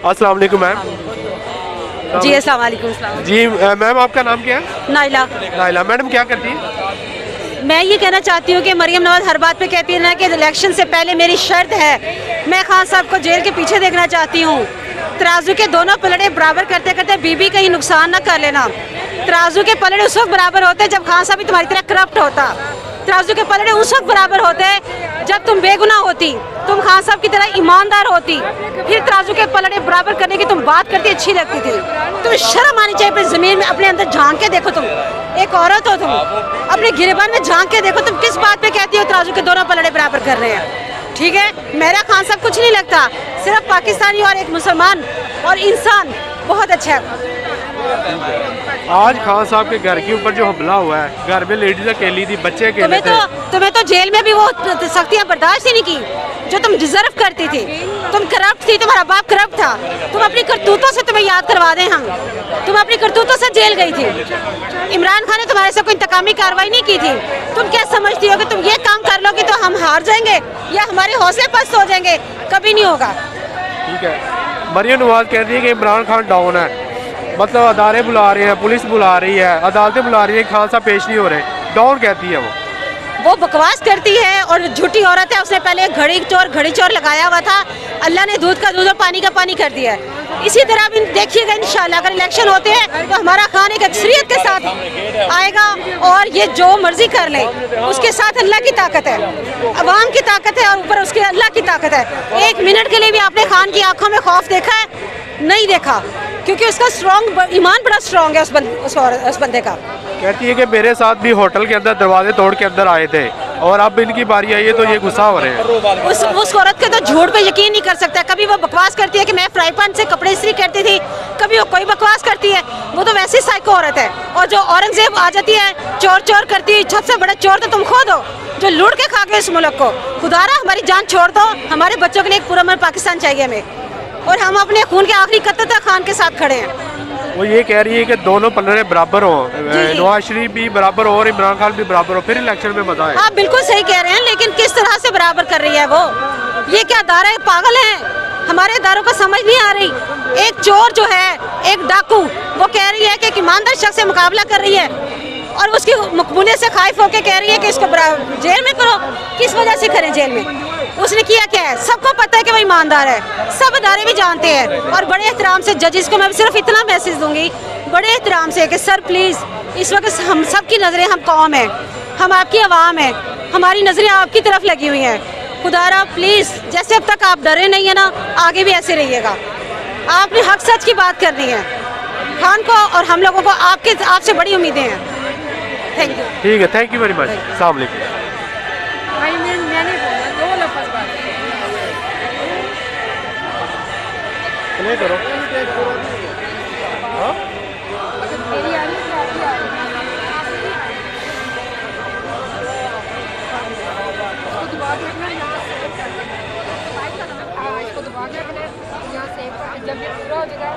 अस्सलाम वालेकुम मैम। जी अस्सलाम वालेकुम। जी मैम, आपका नाम क्या है? नाइला। नाइला मैडम क्या करती हैं? मैं ये कहना चाहती हूँ कि मरियम नवाज हर बात पे कहती है ना कि इलेक्शन से पहले मेरी शर्त है, मैं खान साहब को जेल के पीछे देखना चाहती हूँ। तराजू के दोनों पलड़े बराबर करते करते बीबी कहीं नुकसान ना कर लेना। तराजू के पलड़े उस वक्त बराबर होते जब खान साहब भी तुम्हारी तरह करप्ट होता। तराजू के पलड़े उस वक्त बराबर होते जब तुम बेगुनाह होती, तुम खान साहब की तरह ईमानदार होती, फिर तराजू के पलड़े बराबर करने की तुम बात करती अच्छी लगती थी। तुम्हें शर्म आनी चाहिए अपनी ज़मीन में, अपने अंदर झांक के देखो। तुम एक औरत हो, तुम अपने गिरबान में झांक के देखो। तुम किस बात पे कहती हो तराजू के दोनों पलड़े बराबर कर रहे हैं? ठीक है, मेरा खान साहब कुछ नहीं लगता, सिर्फ पाकिस्तानी और एक मुसलमान और इंसान बहुत अच्छा है। आज खान साहब के घर के ऊपर जो हमला हुआ है, घर में लेडीज अकेली थी, बच्चे अकेले थे। तुम्हें तो जेल में भी वो सख्तियां बर्दाश्त ही नहीं की जो तुम डिजर्व करती थी। तुम करप्ट थी, तुम्हारा बाप करप्ट था। तुम अपनी करतूतों से तुम्हें याद करवा दें हम, तुम अपनी करतूतों से जेल गई थी। इमरान खान ने तुम्हारे से कोई इंतकामी कार्रवाई नहीं की थी। तुम क्या समझती हो कि तुम ये काम कर लोगे तो हम हार जाएंगे या हमारे हौसले पस्त हो जाएंगे? कभी नहीं होगा। ठीक है, मरियम नवाज कहती है कि इमरान खान डाउन है, मतलब अदारे बुला रहे हैं, पुलिस बुला रही है, अदालतें बुला रही है, खान साहब पेश नहीं हो रहे, डाउन कहती है वो बकवास करती है और झूठी औरत है। उसने पहले घड़ी चोर लगाया हुआ था, अल्लाह ने दूध का दूध और पानी का पानी कर दिया है। इसी तरह भी देखिएगा इंशाल्लाह अगर इलेक्शन होते हैं तो हमारा खान एक अक्सरियत के साथ आएगा और ये जो मर्जी कर ले। उसके साथ अल्लाह की ताकत है, अवाम की ताकत है और ऊपर उसके अल्लाह की ताकत है। एक मिनट के लिए भी आपने खान की आंखों में खौफ देखा है? नहीं देखा, क्योंकि उसका स्ट्रॉन्ग ईमान बड़ा स्ट्रॉन्ग है उस बंदे का। कहती है कि मेरे साथ भी होटल के अंदर दरवाजे तोड़ के अंदर आए थे और अब इनकी बारी आई है तो ये गुस्सा हो रहे हैं। उस औरत के तो झूठ पे यकीन नहीं कर सकता। कभी वो बकवास करती है कि मैं फ्राई पैन से कपड़े इस्त्री करती थी, कभी वो कोई बकवास करती है। वो तो वैसी साइको औरत है। और जो औरंगजेब आ जाती है चोर चोर करती है, सबसे बड़ा चोर तो तुम खुद हो जो लूट के खा गए इस मुल्क को। खुदारा हमारी जान छोड़ दो, हमारे बच्चों के लिए एक पुरअमन पाकिस्तान चाहिए हमें, और हम अपने खून के आखिरी कतरे तक खान के साथ खड़े हैं। वो ये कह रही है कि दोनों पलड़े बराबर हो, नवाज शरीफ भी बराबर हो और इमरान खान भी बराबर हो, फिर इलेक्शन में मजा है। हाँ बिल्कुल सही कह रहे हैं, लेकिन किस तरह से बराबर कर रही है वो? ये क्या दायरा पागल है? हमारे दारों को समझ नहीं आ रही। एक चोर जो है, एक डाकू, वो कह रही है कि एक ईमानदार शख्स से मुकाबला कर रही है और उसकी मकबूलियत से खाइफ होकर कह रही है कि इसको जेल में करो। किस वजह से करें जेल में? उसने किया क्या है? सबको पता है कि वो ईमानदार है, सब अदारे भी जानते हैं। और बड़े एहतराम से जजेस को मैं सिर्फ इतना मैसेज दूंगी, बड़े एहतराम से, कि सर प्लीज़ इस वक्त हम सब की नज़रें, हम कौम हैं, हम आपकी आवाम हैं, हमारी नज़रें आपकी तरफ लगी हुई हैं। खुदारा प्लीज़, जैसे अब तक आप डरे नहीं है ना, आगे भी ऐसे रहिएगा। आपने हक सच की बात करनी है। खान को और हम लोगों को आपसे बड़ी उम्मीदें हैं। Thank you. ठीक है, थैंक यू वेरी मच। अस्सलाम वालेकुम। प्ले करो। हाँ? जब ये पूरा हो जाएगा,